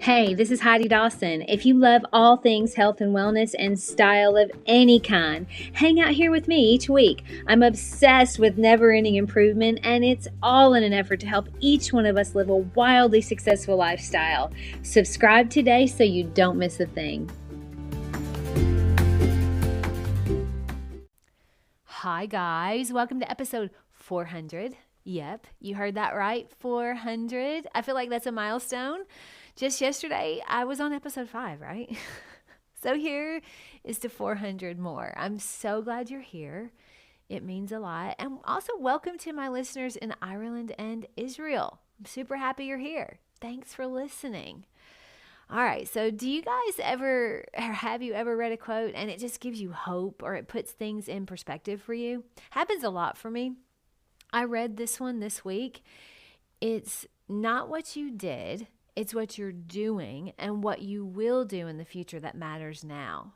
Hey, this is Heidi Dawson. If you love all things health and wellness and style of any kind, hang out here with me each week. I'm obsessed with never-ending improvement, and it's all in an effort to help each one of us live a wildly successful lifestyle. Subscribe today so you don't miss a thing. Hi guys, welcome to episode 400. Yep, you heard that right, 400. I feel like that's a milestone. Just yesterday, I was on episode 5, right? So here is to 400 more. I'm so glad you're here. It means a lot. And also welcome to my listeners in Ireland and Israel. I'm super happy you're here. Thanks for listening. All right, so have you ever read a quote and it just gives you hope or it puts things in perspective for you? Happens a lot for me. I read this one this week. It's not what you did, it's what you're doing and what you will do in the future that matters now.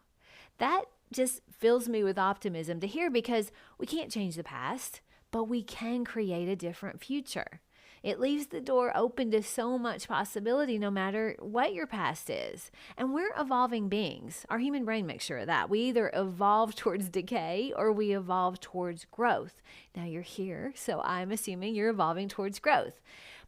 That just fills me with optimism to hear because we can't change the past, but we can create a different future. It leaves the door open to so much possibility no matter what your past is. And we're evolving beings. Our human brain makes sure of that. We either evolve towards decay or we evolve towards growth. Now you're here, so I'm assuming you're evolving towards growth.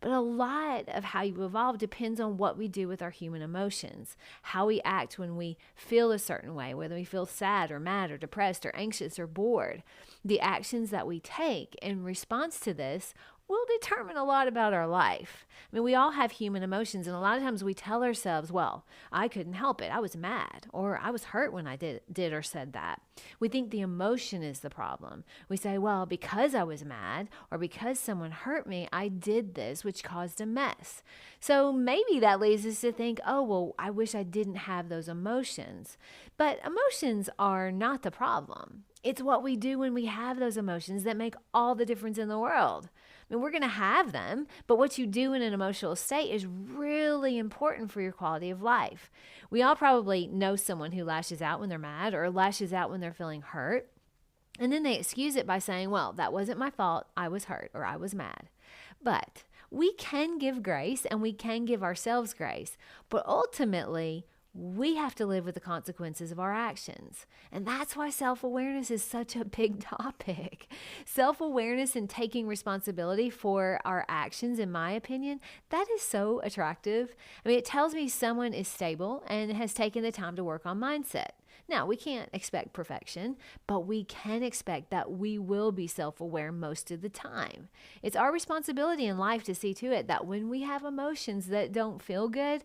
But a lot of how you evolve depends on what we do with our human emotions, how we act when we feel a certain way, whether we feel sad or mad or depressed or anxious or bored. The actions that we take in response to this will determine a lot about our life. I mean, we all have human emotions, and a lot of times we tell ourselves, well, I couldn't help it. I was mad, or I was hurt when I did or said that. We think the emotion is the problem. We say, well, because I was mad or because someone hurt me, I did this, which caused a mess. So maybe that leads us to think, oh, well, I wish I didn't have those emotions. But emotions are not the problem. It's what we do when we have those emotions that make all the difference in the world. I mean, we're going to have them, but what you do in an emotional state is really important for your quality of life. We all probably know someone who lashes out when they're mad or lashes out when they're feeling hurt. And then they excuse it by saying, well, that wasn't my fault. I was hurt or I was mad. But we can give grace and we can give ourselves grace. But ultimately, we have to live with the consequences of our actions. And that's why self-awareness is such a big topic. Self-awareness and taking responsibility for our actions, in my opinion, that is so attractive. I mean, it tells me someone is stable and has taken the time to work on mindset. Now, we can't expect perfection, but we can expect that we will be self-aware most of the time. It's our responsibility in life to see to it that when we have emotions that don't feel good,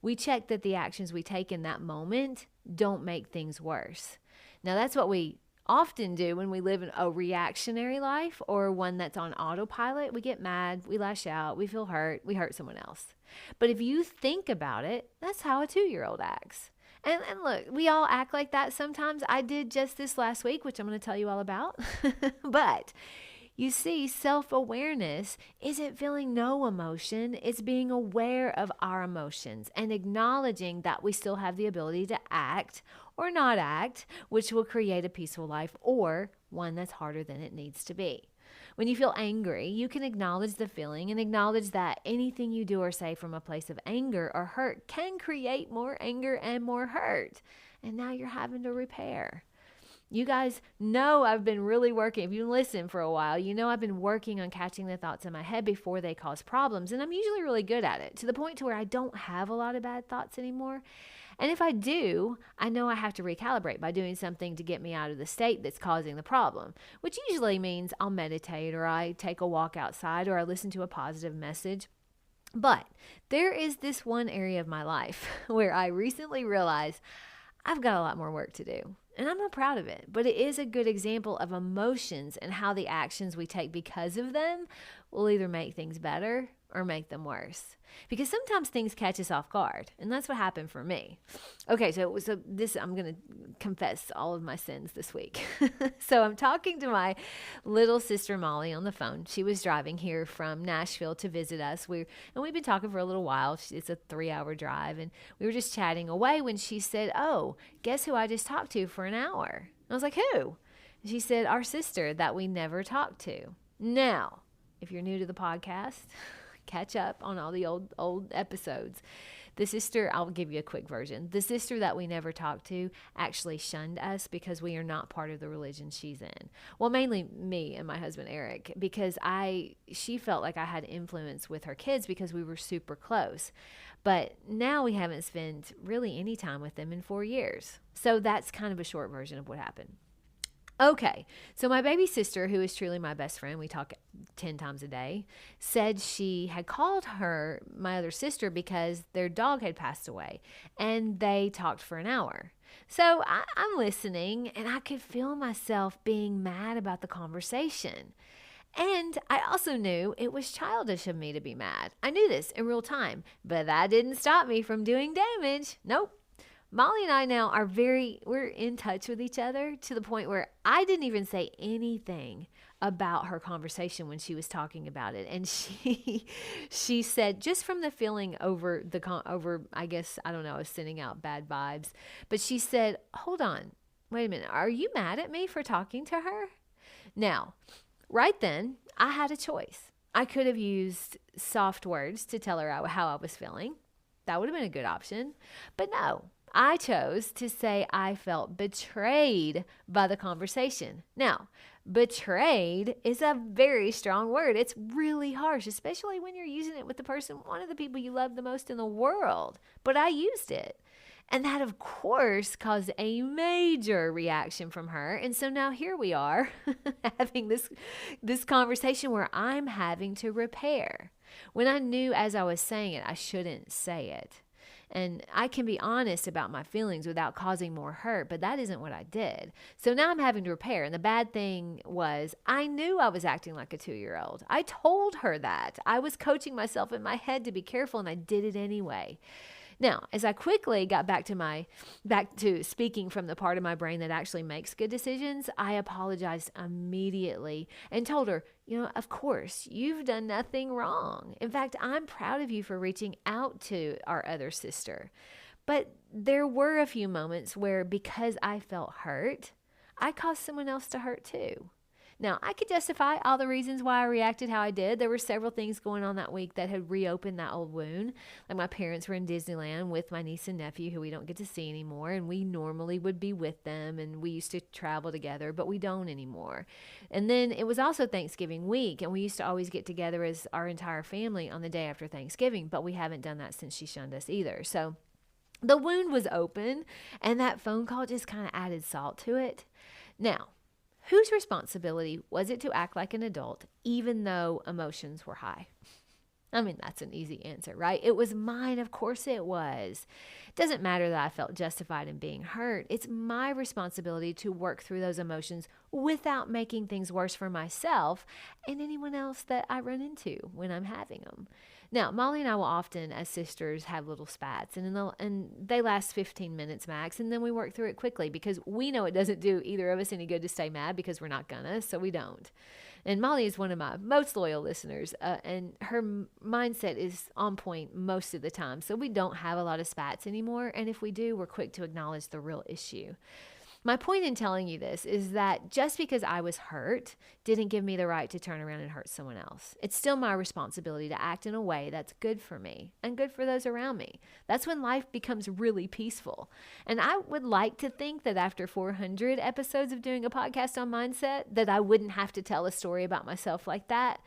we check that the actions we take in that moment don't make things worse. Now, that's what we often do when we live in a reactionary life or one that's on autopilot. We get mad, we lash out, we feel hurt, we hurt someone else. But if you think about it, that's how a 2-year-old acts. And look, we all act like that sometimes. I did just this last week, which I'm going to tell you all about. But you see, self-awareness isn't feeling no emotion. It's being aware of our emotions and acknowledging that we still have the ability to act or not act, which will create a peaceful life or one that's harder than it needs to be. When you feel angry, you can acknowledge the feeling and acknowledge that anything you do or say from a place of anger or hurt can create more anger and more hurt. And now you're having to repair. You guys know I've been really working. If you listen for a while, you know I've been working on catching the thoughts in my head before they cause problems. And I'm usually really good at it to the point to where I don't have a lot of bad thoughts anymore. And if I do, I know I have to recalibrate by doing something to get me out of the state that's causing the problem, which usually means I'll meditate or I take a walk outside or I listen to a positive message. But there is this one area of my life where I recently realized I've got a lot more work to do. And I'm not proud of it, but it is a good example of emotions and how the actions we take because of them will either make things better or make them worse. Because sometimes things catch us off guard, and that's what happened for me. Okay, so I'm going to confess all of my sins this week. So I'm talking to my little sister Molly on the phone. She was driving here from Nashville to visit us. We've been talking for a little while. It's a 3-hour drive, and we were just chatting away when she said, "Oh, guess who I just talked to for an hour?" I was like, "Who?" She said, "Our sister that we never talked to." Now, if you're new to the podcast, catch up on all the old episodes. The sister, I'll give you a quick version. The sister that we never talked to actually shunned us because we are not part of the religion she's in. Well, mainly me and my husband, Eric, because she felt like I had influence with her kids because we were super close. But now we haven't spent really any time with them in 4 years. So that's kind of a short version of what happened. Okay, so my baby sister, who is truly my best friend, we talk 10 times a day, said she had called my other sister, because their dog had passed away, and they talked for an hour. So I'm listening, and I could feel myself being mad about the conversation. And I also knew it was childish of me to be mad. I knew this in real time, but that didn't stop me from doing damage. Nope. Molly and I now we're in touch with each other to the point where I didn't even say anything about her conversation when she was talking about it. And she said, just from the feeling over I guess, I don't know, I was sending out bad vibes, but she said, hold on, wait a minute. Are you mad at me for talking to her? Now, right then, I had a choice. I could have used soft words to tell her how I was feeling. That would have been a good option. But no, I chose to say I felt betrayed by the conversation. Now, betrayed is a very strong word. It's really harsh, especially when you're using it with one of the people you love the most in the world. But I used it. And that, of course, caused a major reaction from her. And so now here we are having this conversation where I'm having to repair, when I knew as I was saying it, I shouldn't say it. And I can be honest about my feelings without causing more hurt, but that isn't what I did. So now I'm having to repair. And the bad thing was, I knew I was acting like a 2-year-old. I told her that. I was coaching myself in my head to be careful, and I did it anyway. Now, as I quickly got back to speaking from the part of my brain that actually makes good decisions, I apologized immediately and told her, of course, you've done nothing wrong. In fact, I'm proud of you for reaching out to our other sister. But there were a few moments where, because I felt hurt, I caused someone else to hurt too. Now, I could justify all the reasons why I reacted how I did. There were several things going on that week that had reopened that old wound. Like, my parents were in Disneyland with my niece and nephew, who we don't get to see anymore, and we normally would be with them, and we used to travel together, but we don't anymore. And then it was also Thanksgiving week, and we used to always get together as our entire family on the day after Thanksgiving, but we haven't done that since she shunned us either. So the wound was open, and that phone call just kind of added salt to it. Now, whose responsibility was it to act like an adult, even though emotions were high? I mean, that's an easy answer, right? It was mine. Of course it was. It doesn't matter that I felt justified in being hurt. It's my responsibility to work through those emotions without making things worse for myself and anyone else that I run into when I'm having them. Now, Molly and I will often, as sisters, have little spats, and they last 15 minutes max, and then we work through it quickly because we know it doesn't do either of us any good to stay mad, because we're not gonna, so we don't. And Molly is one of my most loyal listeners, and her mindset is on point most of the time, so we don't have a lot of spats anymore, and if we do, we're quick to acknowledge the real issue. My point in telling you this is that just because I was hurt didn't give me the right to turn around and hurt someone else. It's still my responsibility to act in a way that's good for me and good for those around me. That's when life becomes really peaceful. And I would like to think that after 400 episodes of doing a podcast on mindset, that I wouldn't have to tell a story about myself like that.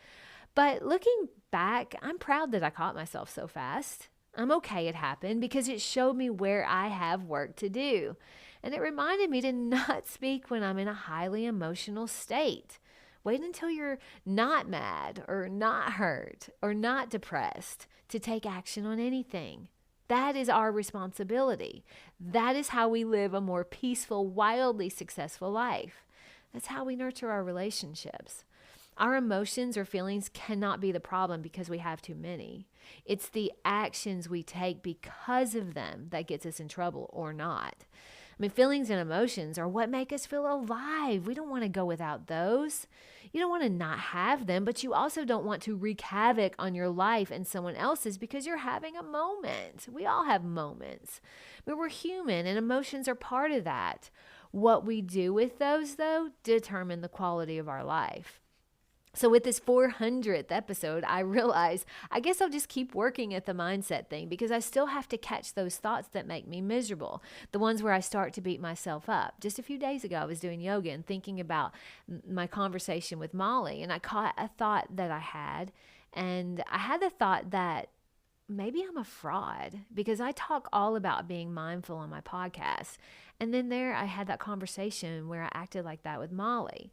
But looking back, I'm proud that I caught myself so fast. I'm okay it happened, because it showed me where I have work to do. And it reminded me to not speak when I'm in a highly emotional state. Wait until you're not mad or not hurt or not depressed to take action on anything. That is our responsibility. That is how we live a more peaceful, wildly successful life. That's how we nurture our relationships. Our emotions or feelings cannot be the problem because we have too many. It's the actions we take because of them that gets us in trouble or not. I mean, feelings and emotions are what make us feel alive. We don't want to go without those. You don't want to not have them, but you also don't want to wreak havoc on your life and someone else's because you're having a moment. We all have moments. I mean, we're human, and emotions are part of that. What we do with those, though, determine the quality of our life. So with this 400th episode, I realized I guess I'll just keep working at the mindset thing, because I still have to catch those thoughts that make me miserable, the ones where I start to beat myself up. Just a few days ago, I was doing yoga and thinking about my conversation with Molly, and I caught a thought that I had, and I had the thought that maybe I'm a fraud, because I talk all about being mindful on my podcast. And then there I had that conversation where I acted like that with Molly.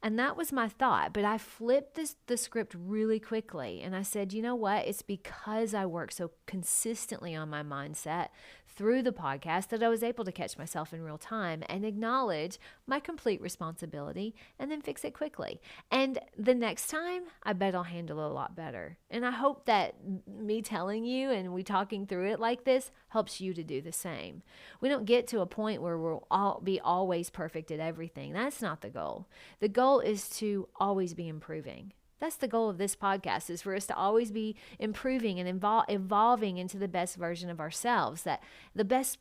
And that was my thought, but I flipped the script really quickly, and I said, you know what? It's because I work so consistently on my mindset through the podcast that I was able to catch myself in real time and acknowledge my complete responsibility and then fix it quickly. And the next time, I bet I'll handle it a lot better. And I hope that me telling you and we talking through it like this helps you to do the same. We don't get to a point where we'll all be always perfect at everything. That's not the goal. The goal is to always be improving. That's the goal of this podcast, is for us to always be improving and evolving into the best version of ourselves, that the best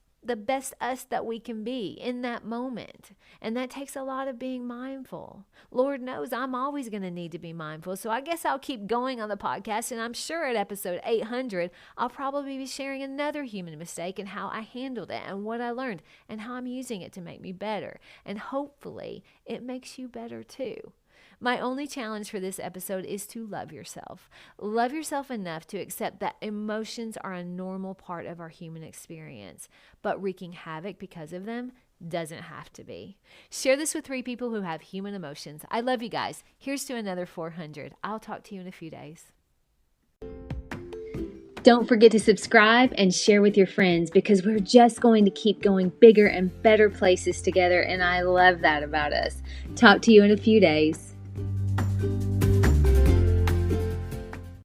us that we can be in that moment. And that takes a lot of being mindful. Lord knows I'm always going to need to be mindful. So I guess I'll keep going on the podcast, and I'm sure at episode 800, I'll probably be sharing another human mistake and how I handled it and what I learned and how I'm using it to make me better. And hopefully it makes you better too. My only challenge for this episode is to love yourself. Love yourself enough to accept that emotions are a normal part of our human experience, but wreaking havoc because of them doesn't have to be. Share this with 3 people who have human emotions. I love you guys. Here's to another 400. I'll talk to you in a few days. Don't forget to subscribe and share with your friends, because we're just going to keep going bigger and better places together, and I love that about us. Talk to you in a few days.